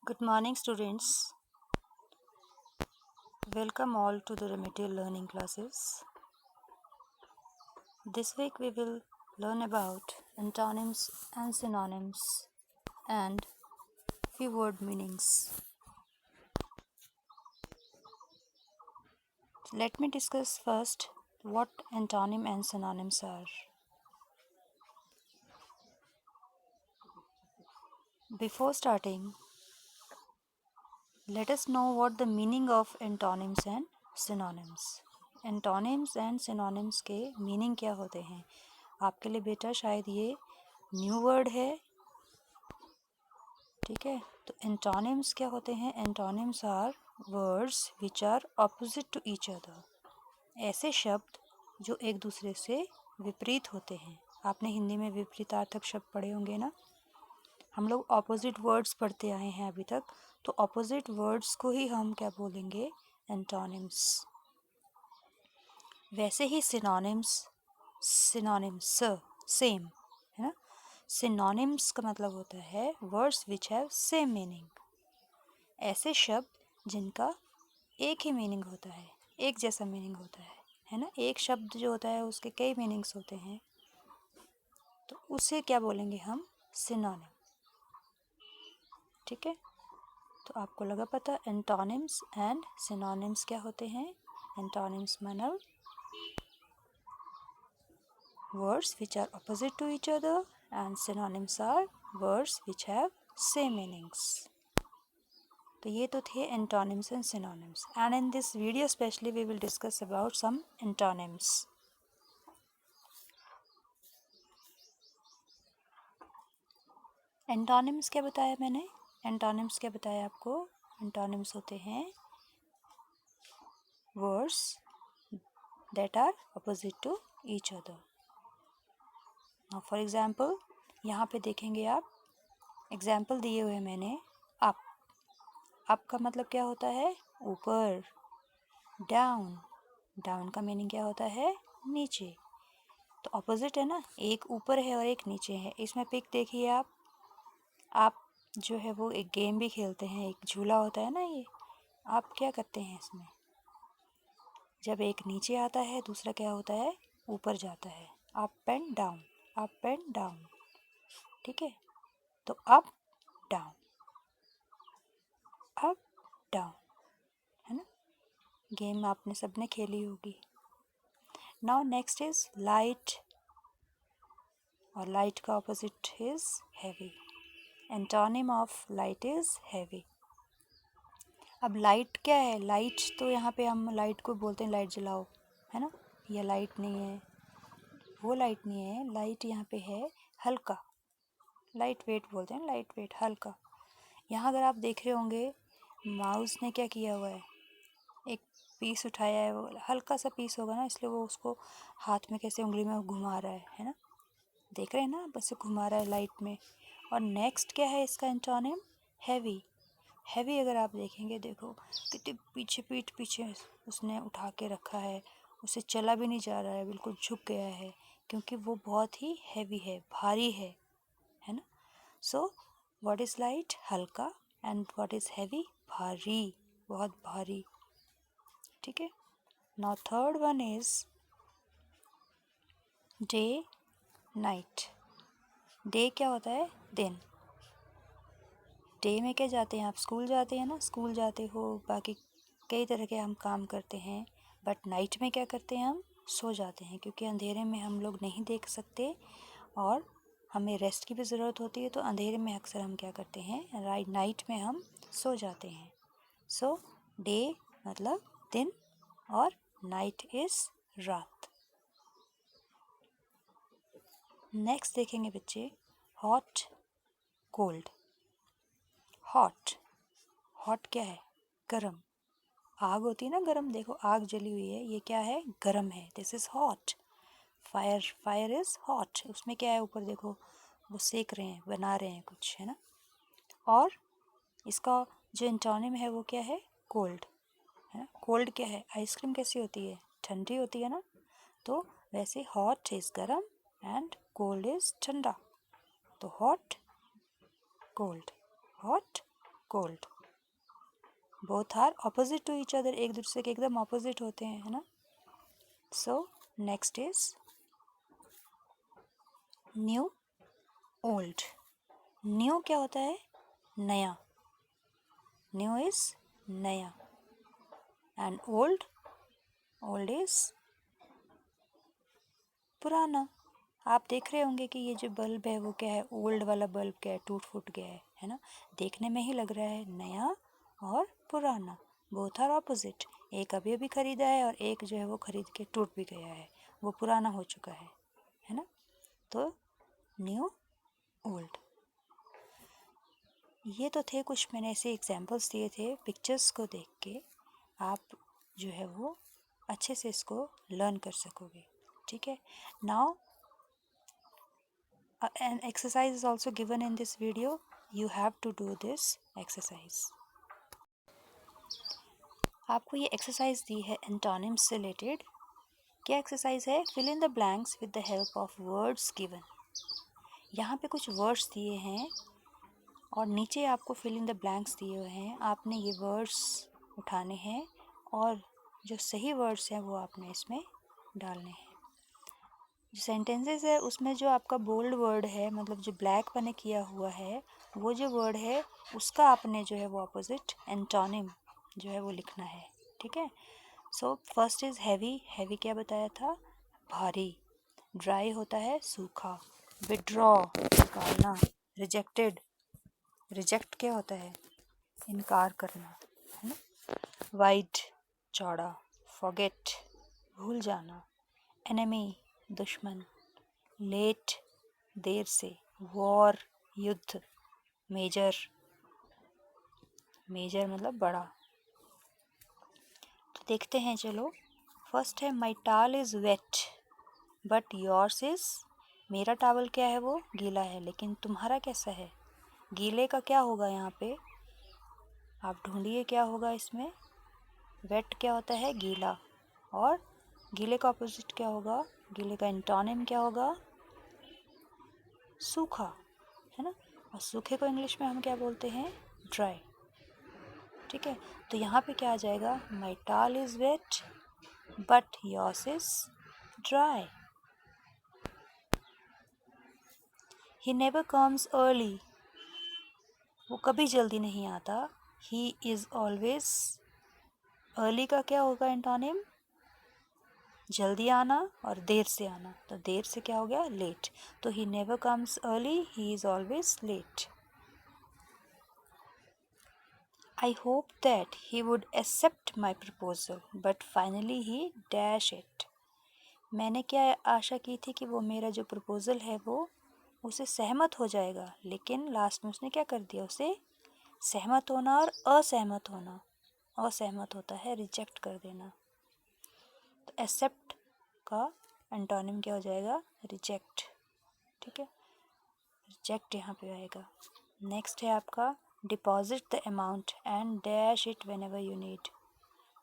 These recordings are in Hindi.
Good morning, students. Welcome all to the remedial learning classes. This week we will learn about antonyms and synonyms and few word meanings. Let me discuss first what antonym and synonyms are. Before starting, let us know what the meaning of antonyms and synonyms. Antonyms and synonyms के मीनिंग क्या होते हैं आपके लिए बेटा शायद ये न्यू वर्ड है। ठीक है, तो एंटोनिम्स क्या होते हैं? Antonyms are words which are opposite to each other, ऐसे शब्द जो एक दूसरे से विपरीत होते हैं। आपने हिंदी में विपरीतार्थक शब्द पढ़े होंगे ना। हम लोग ऑपोजिट वर्ड्स पढ़ते आए हैं अभी तक, तो ऑपोजिट वर्ड्स को ही हम क्या बोलेंगे? एंटोनिम्स। वैसे ही सिनोनिम्स सेम है ना। सिनोनिम्स का मतलब होता है words which have same meaning, ऐसे शब्द जिनका एक ही मीनिंग होता है, एक जैसा मीनिंग होता है ना। एक शब्द जो होता है उसके कई मीनिंग्स होते हैं, तो उसे क्या बोलेंगे हम? सिनोनिम। ठीक है, तो आपको लगा पता एंटोनिम्स एंड सिनोनिम्स क्या होते हैं? एंटोनिम्स मतलब words which are opposite to each other and synonyms are words which have same meanings. तो ये तो थे antonyms and synonyms, and in this video especially we will discuss about some antonyms. antonyms क्या बताया मैंने? antonyms क्या बताया आपको? antonyms होते हैं words that are opposite to each other. Now for example, यहाँ पे देखेंगे आप, एग्जाम्पल दिए हुए मैंने अप। अप का मतलब क्या होता है? ऊपर। डाउन, डाउन का मीनिंग क्या होता है? नीचे। तो ऑपोजिट है ना, एक ऊपर है और एक नीचे है। इसमें पिक देखिए आप जो है वो एक गेम भी खेलते हैं, एक झूला होता है ना ये। आप क्या करते हैं इसमें? जब एक नीचे आता है दूसरा क्या होता है? ऊपर जाता है। Up and down, up and down. ठीक है, तो अप डाउन, अप डाउन, है ना। गेम आपने सबने खेली होगी। नाउ नेक्स्ट इज लाइट, और लाइट का opposite is heavy. Antonym of light is heavy. अब लाइट क्या है? लाइट तो यहाँ पे हम लाइट को बोलते हैं लाइट जलाओ, है ना। यह लाइट नहीं है, वो लाइट नहीं है। लाइट यहाँ पे है हल्का, लाइट वेट बोलते हैं, लाइट वेट, हल्का। यहाँ अगर आप देख रहे होंगे माउस ने क्या किया हुआ है, एक पीस उठाया है, वो हल्का सा पीस होगा ना, इसलिए वो उसको हाथ में कैसे उंगली में घुमा रहा है ना। देख रहे हैं ना, बस घुमा रहा है लाइट में। और नेक्स्ट क्या है इसका एंटोनिम? हैवी। हैवी अगर आप देखेंगे, देखो कितने पीछे पीठ पीछे उसने उठा के रखा है, उसे चला भी नहीं जा रहा है, बिल्कुल झुक गया है, क्योंकि वो बहुत ही हैवी है, भारी है ना। So what is light? हल्का। And what is heavy? भारी, बहुत भारी। ठीक है, now third one is day night. Day क्या होता है? दिन। डे में क्या जाते हैं आप? स्कूल जाते हैं ना, स्कूल जाते हो, बाकी कई तरह के हम काम करते हैं। बट नाइट में क्या करते हैं? हम सो जाते हैं, क्योंकि अंधेरे में हम लोग नहीं देख सकते और हमें रेस्ट की भी ज़रूरत होती है। तो अंधेरे में अक्सर हम क्या करते हैं? नाइट में हम सो जाते हैं। सो डे मतलब दिन और नाइट इज़ रात। नेक्स्ट देखेंगे बच्चे, हॉट कोल्ड। हॉट, हॉट क्या है? गरम। आग होती है ना गरम, देखो आग जली हुई है, ये क्या है? गरम है, this is hot. Fire, fire is hot, उसमें क्या है? ऊपर देखो वो सेक रहे हैं, बना रहे हैं कुछ, है ना। और इसका जो एंटोनिम है वो क्या है? कोल्ड, है ना। कोल्ड क्या है? आइसक्रीम कैसी होती है? ठंडी होती है ना। तो वैसे हॉट इज़ गरम एंड कोल्ड इज़ ठंडा। तो hot cold, hot cold. Both are opposite to each other, एक दूसरे के एकदम ऑपोजिट होते हैं, है ना। So next is new, old. New क्या होता है? नया। न्यू इज नया एंड ओल्ड, ओल्ड इज पुराना। आप देख रहे होंगे कि ये जो बल्ब है वो क्या है, ओल्ड वाला बल्ब क्या है, टूट फूट गया है ना। देखने में ही लग रहा है नया और पुराना, बोथ आर ऑपोजिट। एक अभी अभी खरीदा है और एक जो है वो खरीद के टूट भी गया है, वो पुराना हो चुका है ना। तो न्यू, ओल्ड। ये तो थे कुछ, मैंने ऐसे एग्जांपल्स दिए थे, पिक्चर्स को देख के आप जो है वो अच्छे से इसको लर्न कर सकोगे, ठीक है। Now an exercise is also given in this video. You have to do this exercise. आपको ये एक्सरसाइज दी है एंटोनिम्स से रिलेटेड। क्या एक्सरसाइज है? Fill in the blanks with the help of words given. यहाँ पे कुछ वर्ड्स दिए हैं और नीचे आपको फिल इन द ब्लैंक्स दिए हुए हैं। आपने ये वर्ड्स उठाने हैं और जो सही वर्ड्स हैं वो आपने इसमें डालने हैं। जो सेंटेंसेस है उसमें जो आपका बोल्ड वर्ड है, मतलब जो ब्लैक पने किया हुआ है, वो जो वर्ड है उसका आपने जो है वो अपोजिट एंटोनिम जो है वो लिखना है, ठीक है। So first is heavy. Heavy क्या बताया था? भारी। ड्राई होता है सूखा। विड्रॉ निकालना। रिजेक्टेड, रिजेक्ट क्या होता है? इनकार करना, है ना। वाइड चौड़ा। फॉरगेट भूल जाना। एनिमी दुश्मन। लेट देर से। वॉर युद्ध। मेजर, मेजर मतलब बड़ा। तो देखते हैं, चलो। फर्स्ट है my towel is wet but yours is. मेरा टावल क्या है? वो गीला है, लेकिन तुम्हारा कैसा है? गीले का क्या होगा यहाँ पे? आप ढूंढिए क्या होगा इसमें। वेट क्या होता है? गीला। और गीले का अपोजिट क्या होगा? गीले का एंटोनिम क्या होगा? सूखा, है ना। और सूखे को इंग्लिश में हम क्या बोलते हैं? ड्राई, ठीक है। तो यहाँ पे क्या आ जाएगा? My towel is wet but yours is dry. He never comes early, वो कभी जल्दी नहीं आता। ही इज़ ऑलवेज। अर्ली का क्या होगा एंटोनिम? जल्दी आना और देर से आना। तो देर से क्या हो गया? लेट। तो he never comes early, he is always late. I hoped that he would accept my proposal, but finally he dash it. मैंने क्या आशा की थी कि वो मेरा जो प्रपोज़ल है वो उसे सहमत हो जाएगा, लेकिन लास्ट में उसने क्या कर दिया? उसे सहमत होना और असहमत होना। असहमत होता है रिजेक्ट कर देना। तो एक्सेप्ट का एंटोनिम क्या हो जाएगा? रिजेक्ट, ठीक है। रिजेक्ट यहाँ पे आएगा। नेक्स्ट है आपका deposit the amount and dash it when ever you need.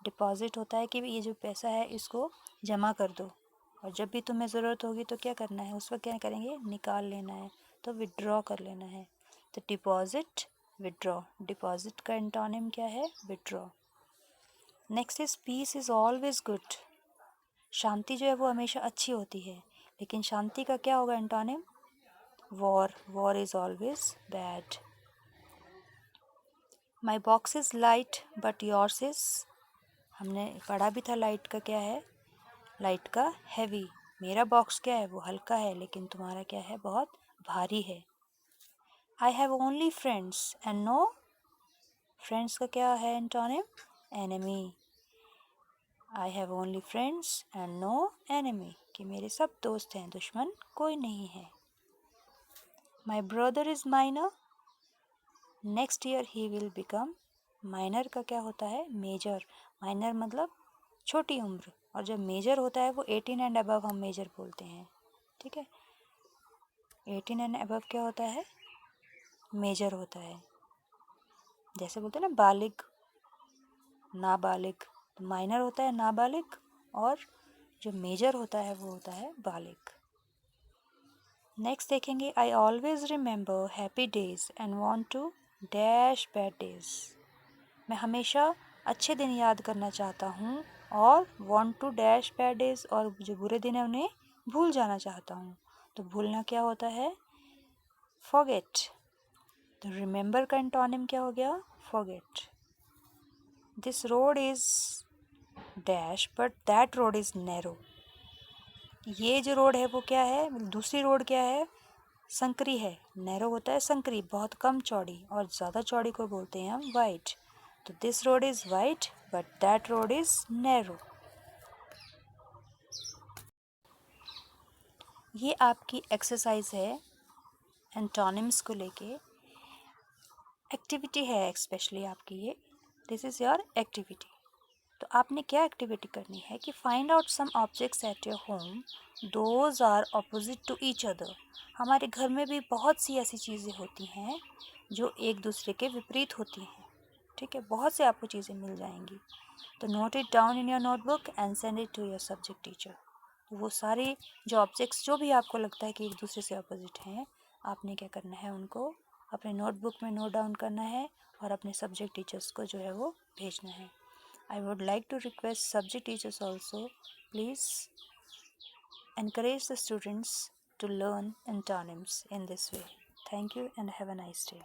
Deposit होता है कि ये जो पैसा है इसको जमा कर दो, और जब भी तुम्हें ज़रूरत होगी तो क्या करना है? उस वक्त क्या करेंगे? निकाल लेना है, तो विड्रॉ कर लेना है। तो डिपॉजिट, विड्रॉ। डिपॉजिट का एंटोनिम क्या है? Withdraw. Next is peace is always good. शांति जो है वो हमेशा अच्छी होती है, लेकिन शांति का क्या होगा antonym? War. War is always bad. My box is light but yours is. हमने पढ़ा भी था लाइट का क्या है? लाइट का हैवी। मेरा बॉक्स क्या है? वो हल्का है, लेकिन तुम्हारा क्या है? बहुत भारी है। I have only friends and no. Friends का क्या है antonym? Enemy. I have only friends and no enemy, कि मेरे सब दोस्त हैं, दुश्मन कोई नहीं है। My brother is minor. Next year he will become. Minor का क्या होता है? मेजर। माइनर मतलब छोटी उम्र, और जब मेजर होता है वो 18 एंड अबव हम मेजर बोलते हैं, ठीक है। 18 एंड अबव क्या होता है? मेजर होता है। जैसे बोलते हैं ना बालिग, नाबालिग। तो माइनर होता है नाबालिग, और जो मेजर होता है वो होता है बालिग। नेक्स्ट देखेंगे I always remember happy days and want to dash bad days, मैं हमेशा अच्छे दिन याद करना चाहता हूँ, और want to dash bad days, और जो बुरे दिन है उन्हें भूल जाना चाहता हूँ। तो भूलना क्या होता है? forget। तो remember का एंटोनिम क्या हो गया? forget। this road is dash but that road is narrow। ये जो रोड है वो क्या है? दूसरी रोड क्या है? संकरी है। नैरो होता है संकरी, बहुत कम चौड़ी, और ज़्यादा चौड़ी को बोलते हैं हम वाइड। तो this road is wide but that road is narrow. ये आपकी एक्सरसाइज है एंटोनिम्स को लेके, एक्टिविटी है स्पेशली आपकी ये। This is your activity. तो आपने क्या एक्टिविटी करनी है कि find out some objects at your home those are opposite to each other. हमारे घर में भी बहुत सी ऐसी चीज़ें होती हैं जो एक दूसरे के विपरीत होती हैं। ठीक है, बहुत से आपको चीज़ें मिल जाएंगी। तो note it down in your notebook and send it to your subject teacher. वो सारे जो ऑब्जेक्ट्स जो भी आपको लगता है कि एक दूसरे से अपोजिट हैं, आपने क्या करना है, उनको अपने नोटबुक में नोट डाउन करना है और अपने सब्जेक्ट टीचर्स को जो है वो भेजना है। I would like to request subject teachers also, please encourage the students to learn antonyms in this way. Thank you and have a nice day.